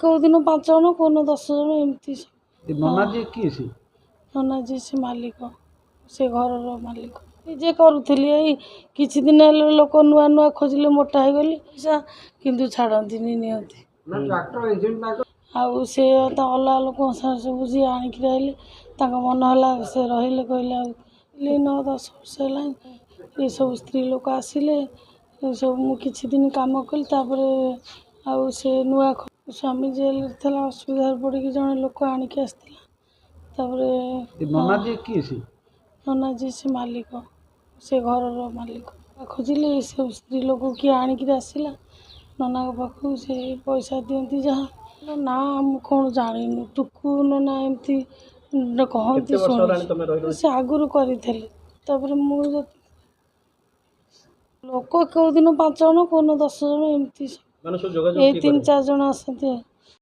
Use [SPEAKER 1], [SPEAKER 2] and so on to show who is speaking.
[SPEAKER 1] କେଉଁ ଦିନ 5 ଜଣ କେଉଁ ଦିନ 10 ଜଣ ଏମିତି।
[SPEAKER 2] ନନାଜୀ କିଏ ସେ?
[SPEAKER 1] ନନାଜୀ ସେ ମାଲିକ, ସେ ଘରର ମାଲିକ ନିଜେ କରୁଥିଲି। ଏଇ କିଛି ଦିନ ହେଲେ ଲୋକ ନୂଆ ନୂଆ ଖୋଜିଲେ ମୋଟା ହେଇଗଲି ପଇସା କିନ୍ତୁ ଛାଡ଼ନ୍ତିନି, ନିଅନ୍ତି। ଆଉ ସେ ତା ଅଲଗା ଲୋକଙ୍କ ସାଙ୍ଗରେ ସବୁ ଯିଏ ଆଣିକି ରହିଲେ ତାଙ୍କ ମନ ହେଲା ସେ ରହିଲେ, କହିଲେ ଆଉ 9-10 ବର୍ଷ ହେଲାଣି ଏସବୁ ସ୍ତ୍ରୀ ଲୋକ ଆସିଲେ ଏସବୁ ମୁଁ କିଛି ଦିନ କାମ କଲି। ତାପରେ ଆଉ ସେ ନୂଆ ସ୍ୱାମୀ ଜେଲରେ ଥିଲା, ଅସୁବିଧାରେ ପଡ଼ିକି ଜଣେ ଲୋକ ଆଣିକି ଆସିଥିଲା। ତାପରେ
[SPEAKER 2] ନନାଜୀ କିଏ ସେ?
[SPEAKER 1] ନନାଜୀ ସେ ମାଲିକ, ସେ ଘରର ମାଲିକ। ଖୋଜିଲେ ଏସବୁ ସ୍ତ୍ରୀ ଲୋକ କିଏ ଆଣିକିରି ଆସିଲା ନନାଙ୍କ ପାଖକୁ, ସେ ପଇସା ଦିଅନ୍ତି ଯାହା। ନା ମୁଁ କ'ଣ ଜାଣିନୁ, ଟୁକୁ ନନା ଏମିତି କହନ୍ତି ଶୁଣିଛି। ସେ ଆଗରୁ କରିଥିଲେ। ତାପରେ ମୁଁ ଲୋକ କେଉଁ ଦିନ 5 ଜଣ କେଉଁ ଦିନ 10 ଜଣ ଏମିତି, ଏଇ 3-4 ଜଣ ଆସନ୍ତି।